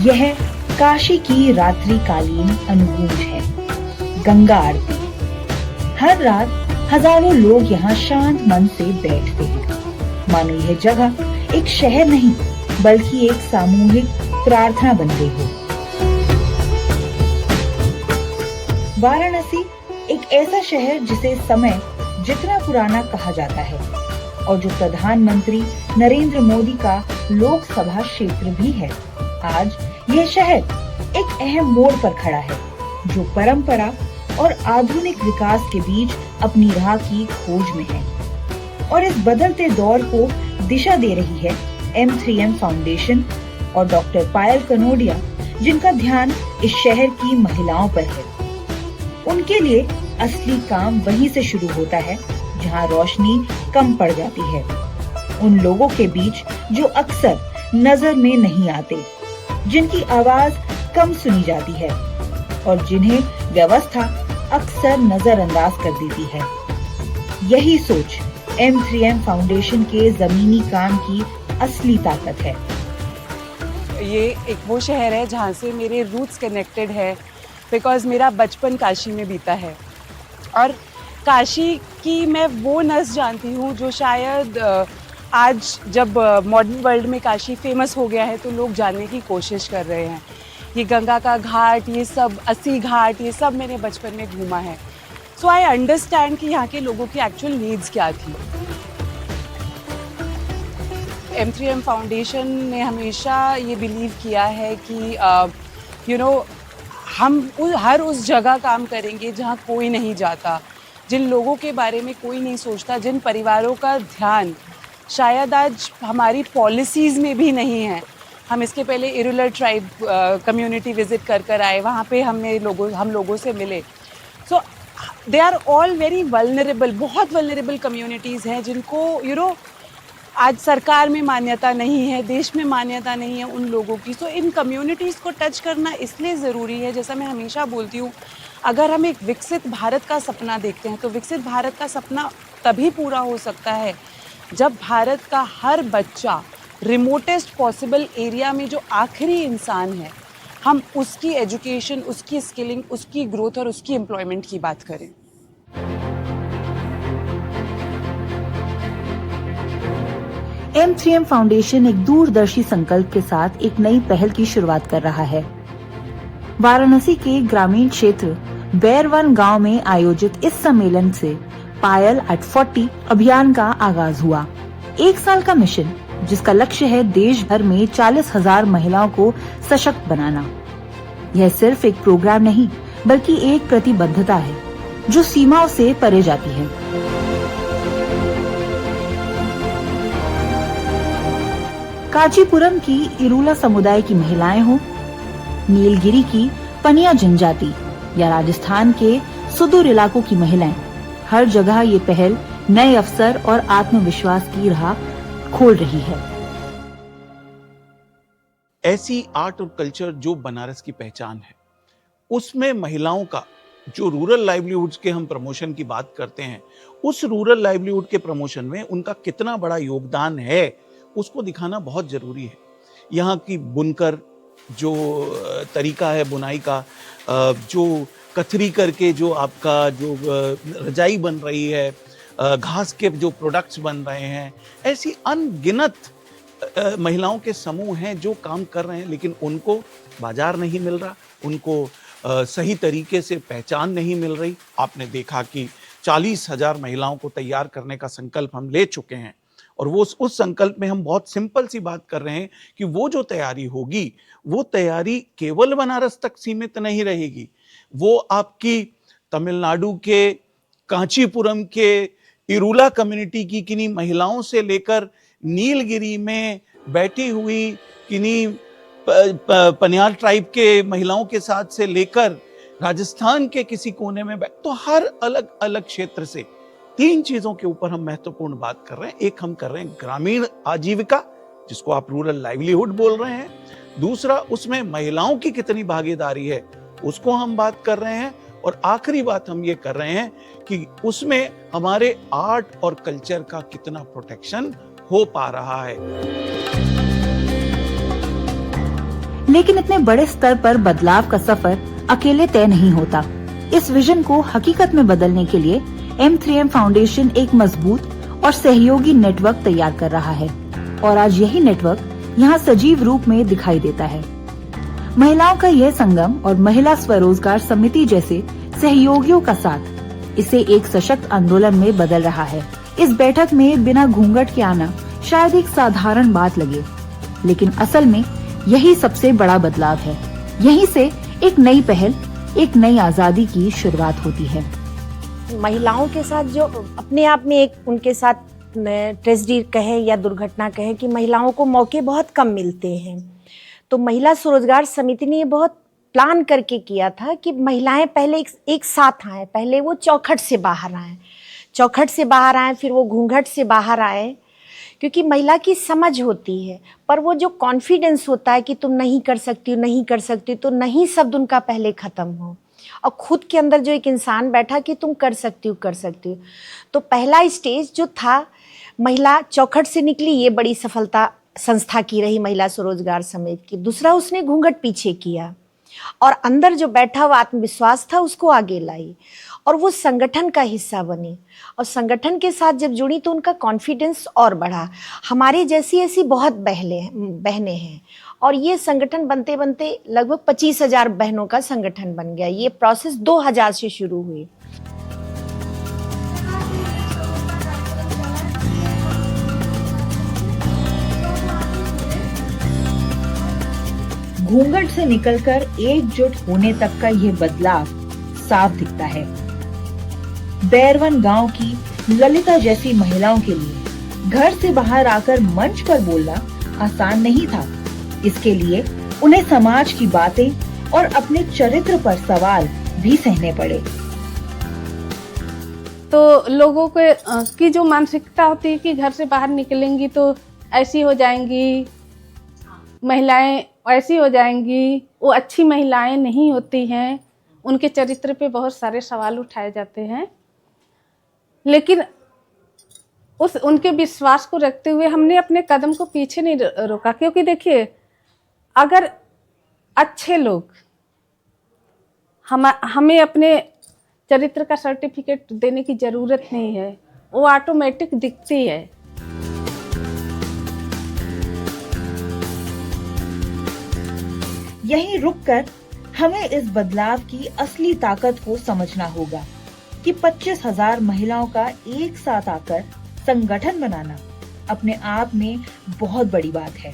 यह काशी की रात्रिकालीन अनुगूंज है, गंगा आरती। हर रात हजारों लोग यहाँ शांत मन से बैठते हैं, मानो यह जगह एक शहर नहीं बल्कि एक सामूहिक प्रार्थना बन गई हो। वाराणसी एक ऐसा शहर जिसे समय जितना पुराना कहा जाता है और जो प्रधानमंत्री नरेंद्र मोदी का लोकसभा क्षेत्र भी है। आज यह शहर एक अहम मोड़ पर खड़ा है, जो परंपरा और आधुनिक विकास के बीच अपनी राह की खोज में है और इस बदलते दौर को दिशा दे रही है M3M फाउंडेशन और डॉक्टर पायल कनोडिया, जिनका ध्यान इस शहर की महिलाओं पर है। उनके लिए असली काम वहीं से शुरू होता है जहां रोशनी कम पड़ जाती है, उन लोगों के बीच जो अक्सर नजर में नहीं आते, जिनकी आवाज कम सुनी जाती है और जिन्हें व्यवस्था अक्सर नजरअंदाज कर देती है। यही सोच M3M फाउंडेशन के जमीनी काम की असली ताकत है। ये एक वो शहर है जहाँ से मेरे रूट्स कनेक्टेड है, बिकॉज़ मेरा बचपन काशी में बीता है और काशी की मैं वो नस जानती हूँ जो शायद आज जब मॉडर्न वर्ल्ड में काशी फेमस हो गया है तो लोग जानने की कोशिश कर रहे हैं। ये गंगा का घाट, ये सब अस्सी घाट, ये सब मैंने बचपन में घूमा है। सो आई अंडरस्टैंड कि यहाँ के लोगों की एक्चुअल नीड्स क्या थी। M3M फाउंडेशन ने हमेशा ये बिलीव किया है कि हम हर उस जगह काम करेंगे जहाँ कोई नहीं जाता, जिन लोगों के बारे में कोई नहीं सोचता, जिन परिवारों का ध्यान शायद आज हमारी पॉलिसीज़ में भी नहीं है। हम इसके पहले इरुलर ट्राइब कम्युनिटी विज़िट कर आए, वहाँ पे हम लोगों से मिले। So they are all very vulnerable, बहुत वल्नरेबल कम्युनिटीज़ हैं जिनको आज सरकार में मान्यता नहीं है, देश में मान्यता नहीं है उन लोगों की। सो इन कम्युनिटीज़ को टच करना इसलिए ज़रूरी है। जैसा मैं हमेशा बोलती हूँ, अगर हम एक विकसित भारत का सपना देखते हैं तो विकसित भारत का सपना तभी पूरा हो सकता है जब भारत का हर बच्चा रिमोटेस्ट पॉसिबल एरिया में जो आखिरी इंसान है, हम उसकी एजुकेशन, उसकी स्किलिंग, उसकी ग्रोथ और उसकी एम्प्लॉयमेंट की बात करें। M3M फाउंडेशन एक दूरदर्शी संकल्प के साथ एक नई पहल की शुरुआत कर रहा है। वाराणसी के ग्रामीण क्षेत्र बैरवन गांव में आयोजित इस सम्मेलन से पायल एट 40 अभियान का आगाज हुआ। 1 साल का मिशन जिसका लक्ष्य है देश भर में 40,000 महिलाओं को सशक्त बनाना। यह सिर्फ एक प्रोग्राम नहीं बल्कि एक प्रतिबद्धता है जो सीमाओं से परे जाती है। कांचीपुरम की इरूला समुदाय की महिलाएं हों, नीलगिरी की पनिया जनजाति या राजस्थान के सुदूर इलाकों की महिलाएं, हर जगह ये पहल नए अवसर और आत्मविश्वास की राह खोल रही है। ऐसी आर्ट और कल्चर जो बनारस की पहचान है, उसमें महिलाओं का जो रूरल लाइवलीहुड्स के हम प्रमोशन की बात करते हैं, उस रूरल लाइवलीहुड के प्रमोशन में उनका कितना बड़ा योगदान है उसको दिखाना बहुत जरूरी है। यहाँ की बुनकर जो तरीका है बुनाई का, जो कथरी करके जो आपका जो रजाई बन रही है, घास के जो प्रोडक्ट्स बन रहे हैं, ऐसी अनगिनत महिलाओं के समूह हैं जो काम कर रहे हैं, लेकिन उनको बाजार नहीं मिल रहा, उनको सही तरीके से पहचान नहीं मिल रही। आपने देखा कि 40,000 महिलाओं को तैयार करने का संकल्प हम ले चुके हैं और वो उस संकल्प में हम बहुत सिंपल सी बात कर रहे हैं कि वो जो तैयारी होगी वो तैयारी केवल बनारस तक सीमित नहीं रहेगी। वो आपकी तमिलनाडु के कांचीपुरम के इरूला कम्युनिटी की किन्हीं महिलाओं से लेकर नीलगिरी में बैठी हुई किन्हीं पनियाल ट्राइब के महिलाओं के साथ से लेकर राजस्थान के किसी कोने में तो हर अलग अलग क्षेत्र से 3 चीजों के ऊपर हम महत्वपूर्ण बात कर रहे हैं। एक, हम कर रहे हैं ग्रामीण आजीविका, जिसको आप रूरल लाइवलीहुड बोल रहे हैं। दूसरा, उसमें महिलाओं की कितनी भागीदारी है उसको हम बात कर रहे हैं। और आखिरी बात हम ये कर रहे हैं कि उसमें हमारे आर्ट और कल्चर का कितना प्रोटेक्शन हो पा रहा है। लेकिन इतने बड़े स्तर पर बदलाव का सफर अकेले तय नहीं होता। इस विजन को हकीकत में बदलने के लिए M3M फाउंडेशन एक मजबूत और सहयोगी नेटवर्क तैयार कर रहा है और आज यही नेटवर्क यहाँ सजीव रूप में दिखाई देता है। महिलाओं का यह संगम और महिला स्वरोजगार समिति जैसे सहयोगियों का साथ इसे एक सशक्त आंदोलन में बदल रहा है। इस बैठक में बिना घूंघट के आना शायद एक साधारण बात लगे, लेकिन असल में यही सबसे बड़ा बदलाव है। यहीं से एक नई पहल, एक नई आजादी की शुरुआत होती है। महिलाओं के साथ जो अपने आप में एक उनके साथ ट्रेजेडी कहे या दुर्घटना कहे कि महिलाओं को मौके बहुत कम मिलते हैं, तो महिला स्वरोजगार समिति ने ये बहुत प्लान करके किया था कि महिलाएं पहले एक साथ आए। पहले वो चौखट से बाहर आए, फिर वो घूंघट से बाहर आए, क्योंकि महिला की समझ होती है, पर वो जो कॉन्फिडेंस होता है कि तुम नहीं कर सकती, तो नहीं शब्द उनका पहले खत्म हो और खुद के अंदर जो एक इंसान बैठा कि तुम कर सकती हो। तो पहला स्टेज जो था, महिला चौखट से निकली, ये बड़ी सफलता संस्था की रही महिला स्वरोजगार समिति की। दूसरा, उसने घूंघट पीछे किया और अंदर जो बैठा हुआ आत्मविश्वास था उसको आगे लाई और वो संगठन का हिस्सा बनी और संगठन के साथ जब जुड़ी तो उनका कॉन्फिडेंस और बढ़ा। हमारे जैसी ऐसी बहुत बहनें हैं और ये संगठन बनते बनते लगभग 25,000 बहनों का संगठन बन गया। ये प्रोसेस 2000 से शुरू हुई। घूंघट से निकलकर एकजुट होने तक का ये बदलाव साफ दिखता है। बैरवन गांव की ललिता जैसी महिलाओं के लिए घर से बाहर आकर मंच पर बोलना आसान नहीं था। इसके लिए उन्हें समाज की बातें और अपने चरित्र पर सवाल भी सहने पड़े। तो लोगों के की जो मानसिकता होती है कि घर से बाहर निकलेंगी तो ऐसी हो जाएंगी, महिलाएं ऐसी हो जाएंगी, वो अच्छी महिलाएं नहीं होती हैं, उनके चरित्र पे बहुत सारे सवाल उठाए जाते हैं। लेकिन उनके विश्वास को रखते हुए हमने अपने कदम को पीछे नहीं रोका, क्योंकि देखिए, अगर अच्छे लोग हमें अपने चरित्र का सर्टिफिकेट देने की ज़रूरत नहीं है, वो ऑटोमेटिक दिखती है। यहीं रुककर हमें इस बदलाव की असली ताकत को समझना होगा कि 25,000 महिलाओं का एक साथ आकर संगठन बनाना अपने आप में बहुत बड़ी बात है।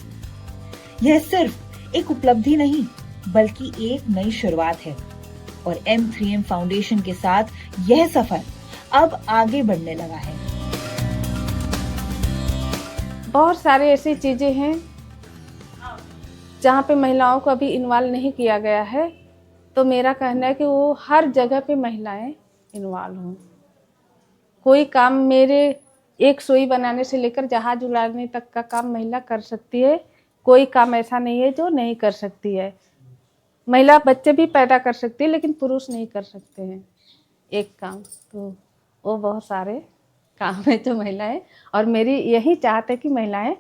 यह सिर्फ एक उपलब्धि नहीं, बल्कि एक नई शुरुआत है और M3M फाउंडेशन के साथ यह सफर अब आगे बढ़ने लगा है। बहुत सारे ऐसी चीजें हैं जहाँ पे महिलाओं को अभी इन्वॉल्व नहीं किया गया है, तो मेरा कहना है कि वो हर जगह पे महिलाएं इन्वॉल्व हों। कोई काम, मेरे एक सुई बनाने से लेकर जहाज उड़ाने तक का काम महिला कर सकती है। कोई काम ऐसा नहीं है जो नहीं कर सकती है। महिला बच्चे भी पैदा कर सकती है, लेकिन पुरुष नहीं कर सकते हैं एक काम। तो वो बहुत सारे काम है जो महिलाएं, और मेरी यही चाहत है कि महिलाएं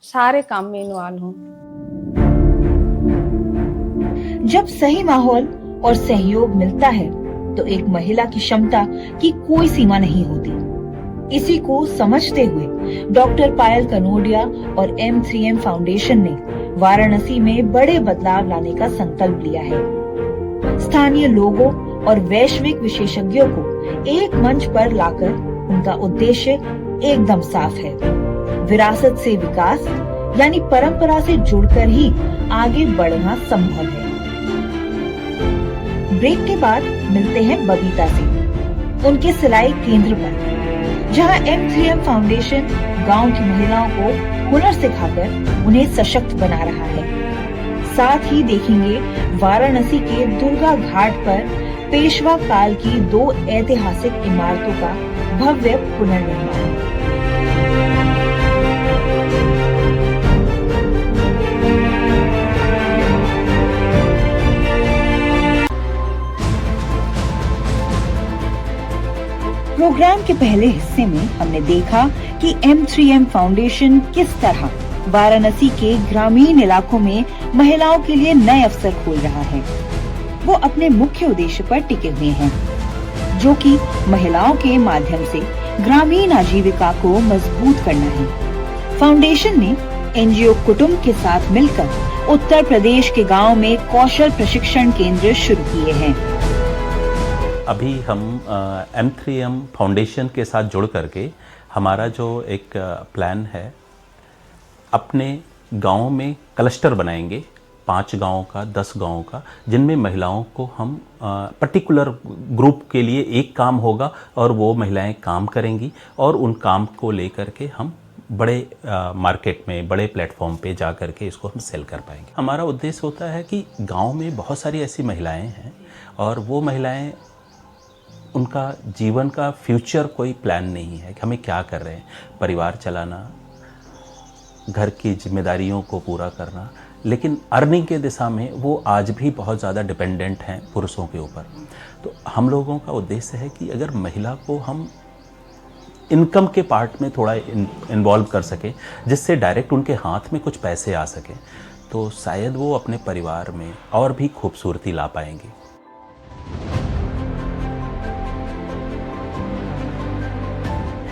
सारे काम में इन्वॉल्व हों। जब सही माहौल और सहयोग मिलता है तो एक महिला की क्षमता की कोई सीमा नहीं होती। इसी को समझते हुए डॉक्टर पायल कनोडिया और M3M फाउंडेशन ने वाराणसी में बड़े बदलाव लाने का संकल्प लिया है। स्थानीय लोगों और वैश्विक विशेषज्ञों को एक मंच पर लाकर उनका उद्देश्य एकदम साफ है। विरासत से विकास, यानी परंपरा से जुड़कर ही आगे बढ़ना संभव है। ब्रेक के बाद मिलते हैं बबीता से, उनके सिलाई केंद्र पर, जहां M3M फाउंडेशन गांव की महिलाओं को हुनर सिखाकर उन्हें सशक्त बना रहा है। साथ ही देखेंगे वाराणसी के दुर्गा घाट पर पेशवा काल की 2 ऐतिहासिक इमारतों का भव्य पुनर्निर्माण। प्रोग्राम के पहले हिस्से में हमने देखा कि M3M फाउंडेशन किस तरह वाराणसी के ग्रामीण इलाकों में महिलाओं के लिए नए अवसर खोल रहा है। वो अपने मुख्य उद्देश्य पर टिके हुए हैं, जो कि महिलाओं के माध्यम से ग्रामीण आजीविका को मजबूत करना है। फाउंडेशन ने एनजीओ कुटुंब के साथ मिलकर उत्तर प्रदेश के गांव में कौशल प्रशिक्षण केंद्र शुरू किए हैं। अभी हम M3M फाउंडेशन के साथ जुड़ करके हमारा जो एक प्लान है, अपने गाँव में क्लस्टर बनाएंगे, 5 गाँव का, 10 गाँव का, जिनमें महिलाओं को हम पर्टिकुलर ग्रुप के लिए एक काम होगा और वो महिलाएं काम करेंगी और उन काम को लेकर के हम बड़े मार्केट में, बड़े प्लेटफॉर्म पे जा कर के इसको हम सेल कर पाएंगे। हमारा उद्देश्य होता है कि गांव में बहुत सारी ऐसी महिलाएं हैं और वो महिलाएं, उनका जीवन का फ्यूचर कोई प्लान नहीं है कि हमें क्या कर रहे हैं, परिवार चलाना, घर की जिम्मेदारियों को पूरा करना, लेकिन अर्निंग के दिशा में वो आज भी बहुत ज़्यादा डिपेंडेंट हैं पुरुषों के ऊपर। तो हम लोगों का उद्देश्य है कि अगर महिला को हम इनकम के पार्ट में थोड़ा इन्वॉल्व कर सके, जिससे डायरेक्ट उनके हाथ में कुछ पैसे आ सके, तो शायद वो अपने परिवार में और भी खूबसूरती ला पाएंगे।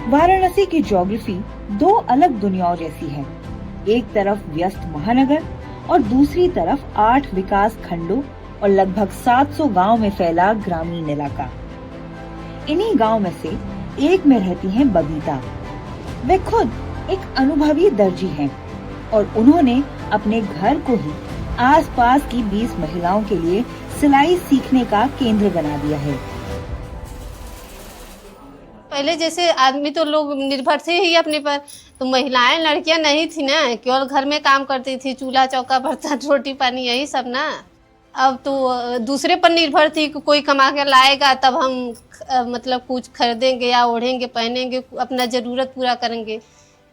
वाराणसी की ज्योग्राफी 2 अलग दुनियाओं जैसी है। एक तरफ व्यस्त महानगर और दूसरी तरफ 8 विकास खंडों और लगभग 700 गांव में फैला ग्रामीण इलाका। इन्हीं गांव में से एक में रहती हैं बबीता। वे खुद एक अनुभवी दर्जी हैं और उन्होंने अपने घर को ही आसपास की 20 महिलाओं के लिए सिलाई सीखने का केंद्र बना दिया है। पहले जैसे आदमी तो लोग निर्भर थे ही अपने पर, तो महिलाएं, लड़कियां नहीं थी ना, केवल घर में काम करती थी, चूल्हा चौका बर्तन रोटी पानी यही सब ना। अब तो दूसरे पर निर्भर थी कि कोई कमा के लाएगा तब हम मतलब कुछ खरीदेंगे या ओढ़ेंगे, पहनेंगे, अपना ज़रूरत पूरा करेंगे।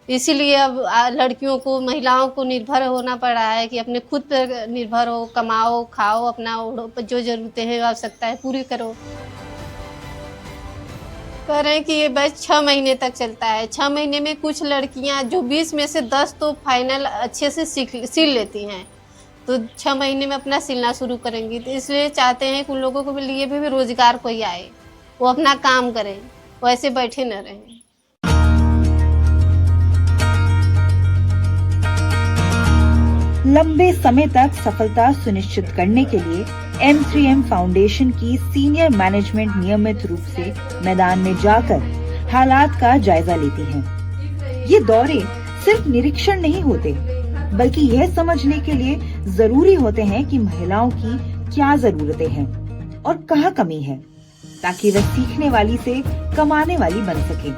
इसीलिए अब लड़कियों को, महिलाओं को निर्भर होना पड़ रहा है कि अपने खुद पर निर्भर हो, कमाओ, खाओ, अपना ओढ़ो, जो ज़रूरतें हैं, आवश्यकताएं पूरी करो। कह रहे हैं कि ये बैच 6 महीने तक चलता है। 6 महीने में कुछ लड़कियां जो 20 में से 10 तो फाइनल अच्छे से सिल लेती हैं, तो 6 महीने में अपना सिलना शुरू करेंगी। तो इसलिए चाहते हैं कि उन लोगों के लिए भी रोजगार कोई आए, वो अपना काम करें, वो ऐसे बैठे न रहें। लंबे समय तक सफलता सुनिश्चित करने के लिए M3M फाउंडेशन की सीनियर मैनेजमेंट नियमित रूप से मैदान में जाकर हालात का जायजा लेती है। ये दौरे सिर्फ निरीक्षण नहीं होते, बल्कि यह समझने के लिए जरूरी होते हैं कि महिलाओं की क्या जरूरतें हैं और कहाँ कमी है, ताकि वह सीखने वाली से कमाने वाली बन सके।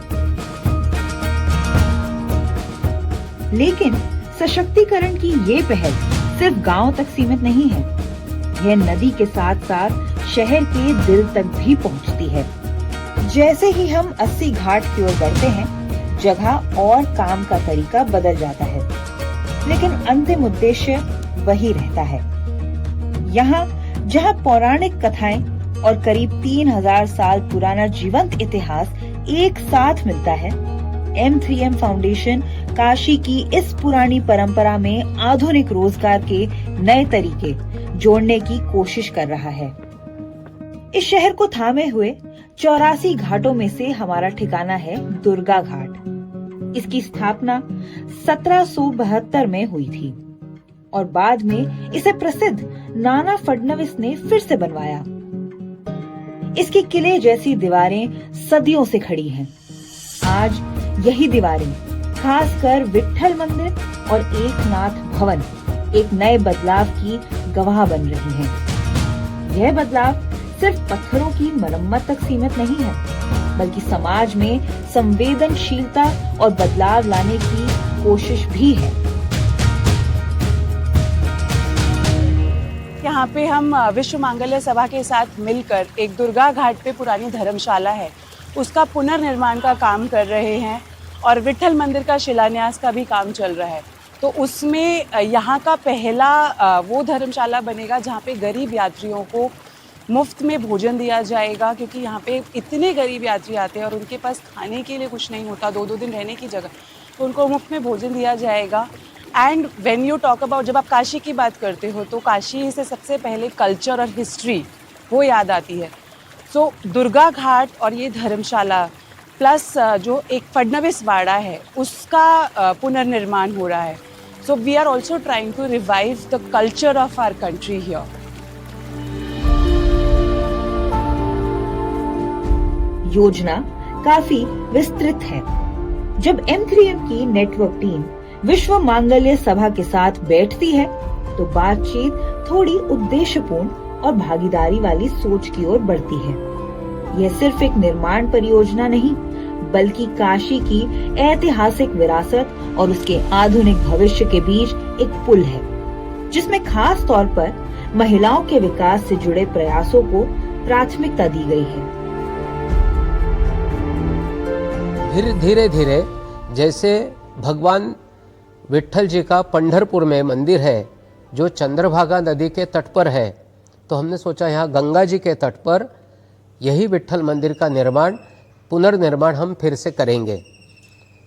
लेकिन सशक्तिकरण की ये पहल सिर्फ गांव तक सीमित नहीं है, यह नदी के साथ साथ शहर के दिल तक भी पहुंचती है। जैसे ही हम 80 घाट की ओर बढ़ते हैं, जगह और काम का तरीका बदल जाता है, लेकिन अंतिम उद्देश्य वही रहता है। यहाँ जहाँ पौराणिक कथाएं और करीब 3000 साल पुराना जीवंत इतिहास एक साथ मिलता है, M3M फाउंडेशन काशी की इस पुरानी परंपरा में आधुनिक रोजगार के नए तरीके जोड़ने की कोशिश कर रहा है। इस शहर को थामे हुए 84 घाटों में से हमारा ठिकाना है दुर्गा घाट। इसकी स्थापना 1772 में हुई थी और बाद में इसे प्रसिद्ध नाना फडणवीस ने फिर से बनवाया। इसकी किले जैसी दीवारें सदियों से खड़ी हैं। आज यही दीवारें खासकर विट्ठल मंदिर और एकनाथ भवन एक नए बदलाव की गवाह बन रही हैं। यह बदलाव सिर्फ पत्थरों की मरम्मत तक सीमित नहीं है, बल्कि समाज में संवेदनशीलता और बदलाव लाने की कोशिश भी है। यहाँ पे हम विश्व मांगल्य सभा के साथ मिलकर एक दुर्गा घाट पे पुरानी धर्मशाला है, उसका पुनर्निर्माण का काम कर रहे हैं और विट्ठल मंदिर का शिलान्यास का भी काम चल रहा है। तो उसमें यहाँ का पहला वो धर्मशाला बनेगा जहाँ पे गरीब यात्रियों को मुफ्त में भोजन दिया जाएगा, क्योंकि यहाँ पे इतने गरीब यात्री आते हैं और उनके पास खाने के लिए कुछ नहीं होता, 2-2 दिन रहने की जगह, तो उनको मुफ्त में भोजन दिया जाएगा। And when you talk about, जब आप काशी की बात करते हो तो काशी से सबसे पहले कल्चर और हिस्ट्री वो याद आती है। सो दुर्गा घाट और ये धर्मशाला प्लस जो एक फडनवीस वाड़ा है उसका पुनर्निर्माण हो रहा है। So we are also trying to revive the culture of our country here. योजना काफी विस्तृत है। जब M3M की नेटवर्क टीम विश्व मांगल्य सभा के साथ बैठती है तो बातचीत थोड़ी उद्देश्यपूर्ण और भागीदारी वाली सोच की ओर बढ़ती है। यह सिर्फ एक निर्माण परियोजना नहीं, बल्कि काशी की ऐतिहासिक विरासत और उसके आधुनिक भविष्य के बीच एक पुल है, जिसमें खास तौर पर महिलाओं के विकास से जुड़े प्रयासों को प्राथमिकता दी गई है। फिर धीरे धीरे जैसे भगवान विट्ठल जी का पंढरपुर में मंदिर है जो चंद्रभागा नदी के तट पर है, तो हमने सोचा यहाँ गंगा जी के तट पर यही विट्ठल मंदिर का निर्माण, पुनर्निर्माण हम फिर से करेंगे।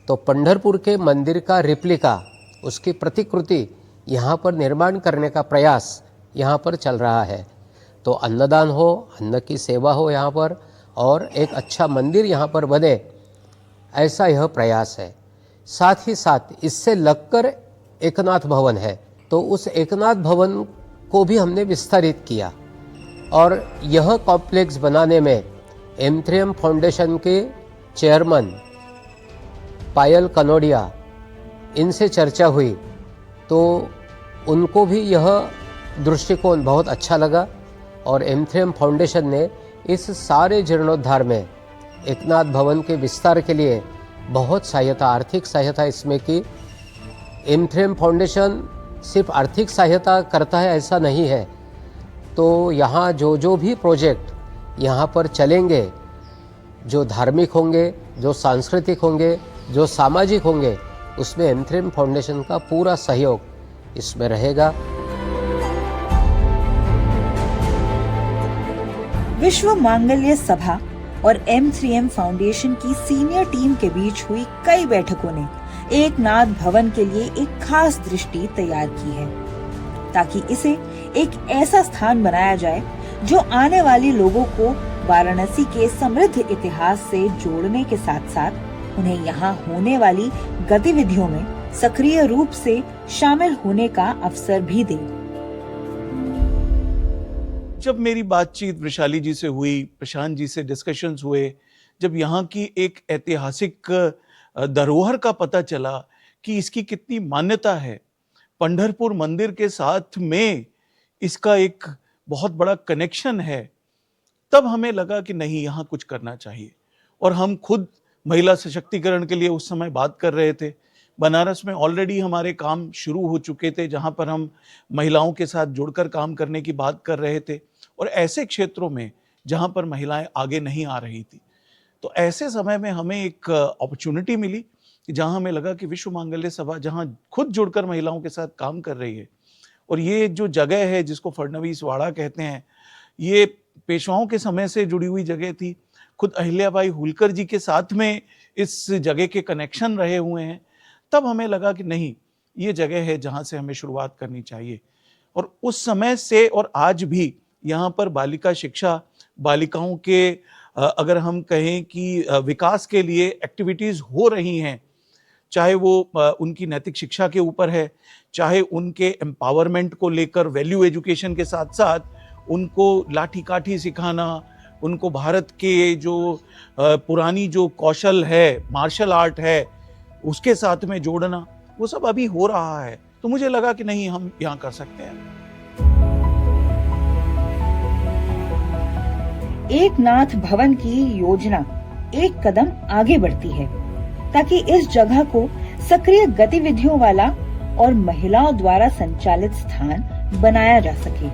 तो पंढरपुर के मंदिर का रिप्लिका, उसकी प्रतिकृति यहाँ पर निर्माण करने का प्रयास यहाँ पर चल रहा है। तो अन्नदान हो, अन्न की सेवा हो यहाँ पर, और एक अच्छा मंदिर यहाँ पर बने, ऐसा यह प्रयास है। साथ ही साथ इससे लगकर एकनाथ भवन है, तो उस एकनाथ भवन को भी हमने विस्तारित किया। और यह कॉम्प्लेक्स बनाने में M3M फाउंडेशन के चेयरमैन पायल कनोडिया, इनसे चर्चा हुई तो उनको भी यह दृष्टिकोण बहुत अच्छा लगा और M3M फाउंडेशन ने इस सारे जीर्णोद्धार में एकनाथ भवन के विस्तार के लिए बहुत सहायता, आर्थिक सहायता इसमें की। M3M फाउंडेशन सिर्फ आर्थिक सहायता करता है ऐसा नहीं है, तो यहाँ जो भी प्रोजेक्ट यहाँ पर चलेंगे, जो धार्मिक होंगे, जो सांस्कृतिक होंगे, जो सामाजिक होंगे, उसमें M3M फाउंडेशन का पूरा सहयोग इसमें रहेगा। विश्व मांगल्य सभा और M3M फाउंडेशन की सीनियर टीम के बीच हुई कई बैठकों ने एकनाथ भवन के लिए एक खास दृष्टि तैयार की है, ताकि इसे एक ऐसा स्थान बनाया जाए जो आने वाले लोगों को वाराणसी के समृद्ध इतिहास से जोड़ने के साथ साथ उन्हें यहाँ होने वाली गतिविधियों में सक्रिय रूप से शामिल होने का अवसर भी दे। जब मेरी बातचीत वैशाली जी से हुई, प्रशांत जी से डिस्कशंस हुए, जब यहाँ की एक ऐतिहासिक धरोहर का पता चला कि इसकी कितनी मान्यता है, पंढरपुर मंदिर के साथ में इसका एक बहुत बड़ा कनेक्शन है, तब हमें लगा कि नहीं, यहाँ कुछ करना चाहिए। और हम खुद महिला सशक्तिकरण के लिए उस समय बात कर रहे थे। बनारस में ऑलरेडी हमारे काम शुरू हो चुके थे, जहाँ पर हम महिलाओं के साथ जुड़कर काम करने की बात कर रहे थे, और ऐसे क्षेत्रों में जहाँ पर महिलाएं आगे नहीं आ रही थी। तो ऐसे समय में हमें एक अपॉर्चुनिटी मिली कि जहाँ हमें लगा कि विश्व मांगल्य सभा जहाँ खुद जुड़कर महिलाओं के साथ काम कर रही है, और ये जो जगह है जिसको फडनवीस वाड़ा कहते हैं, ये पेशवाओं के समय से जुड़ी हुई जगह थी। खुद अहिल्याबाई होलकर जी के साथ में इस जगह के कनेक्शन रहे हुए हैं। तब हमें लगा कि नहीं, ये जगह है जहाँ से हमें शुरुआत करनी चाहिए। और उस समय से और आज भी यहाँ पर बालिका शिक्षा, बालिकाओं के अगर हम कहें कि विकास के लिए एक्टिविटीज़ हो रही हैं, चाहे वो उनकी नैतिक शिक्षा के ऊपर है, चाहे उनके एम्पावरमेंट को लेकर वैल्यू एजुकेशन के साथ साथ उनको लाठी काठी सिखाना, उनको भारत के जो पुरानी जो कौशल है, मार्शल आर्ट है, उसके साथ में जोड़ना, वो सब अभी हो रहा है। तो मुझे लगा कि नहीं, हम यहाँ कर सकते हैं। एकनाथ भवन की योजना एक कदम आगे बढ़ती है ताकि इस जगह को सक्रिय गतिविधियों वाला और महिलाओं द्वारा संचालित स्थान बनाया जा सके।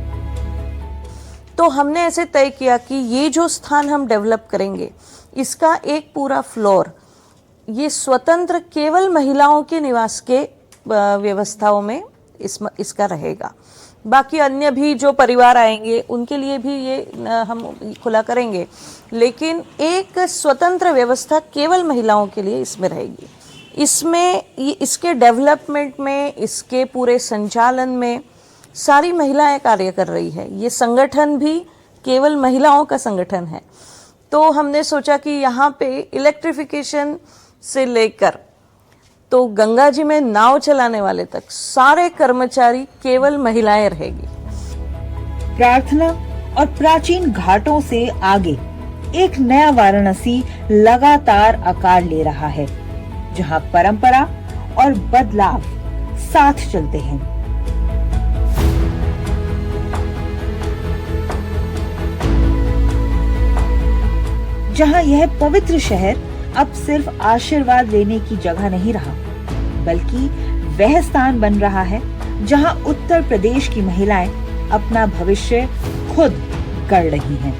तो हमने ऐसे तय किया कि ये जो स्थान हम डेवलप करेंगे, इसका एक पूरा फ्लोर ये स्वतंत्र केवल महिलाओं के निवास के व्यवस्थाओं में इसका रहेगा। बाकी अन्य भी जो परिवार आएंगे उनके लिए भी ये हम खुला करेंगे, लेकिन एक स्वतंत्र व्यवस्था केवल महिलाओं के लिए इसमें रहेगी। इसके डेवलपमेंट में, इसके पूरे संचालन में सारी महिलाएं कार्य कर रही है। ये संगठन भी केवल महिलाओं का संगठन है। तो हमने सोचा कि यहाँ पे इलेक्ट्रिफिकेशन से लेकर तो गंगा जी में नाव चलाने वाले तक सारे कर्मचारी केवल महिलाएं रहेगी। प्रार्थना और प्राचीन घाटों से आगे एक नया वाराणसी लगातार आकार ले रहा है, जहां परंपरा और बदलाव साथ चलते हैं। जहां यह पवित्र शहर अब सिर्फ आशीर्वाद लेने की जगह नहीं रहा, बल्कि वह स्थान बन रहा है जहां उत्तर प्रदेश की महिलाएं अपना भविष्य खुद गढ़ रही हैं।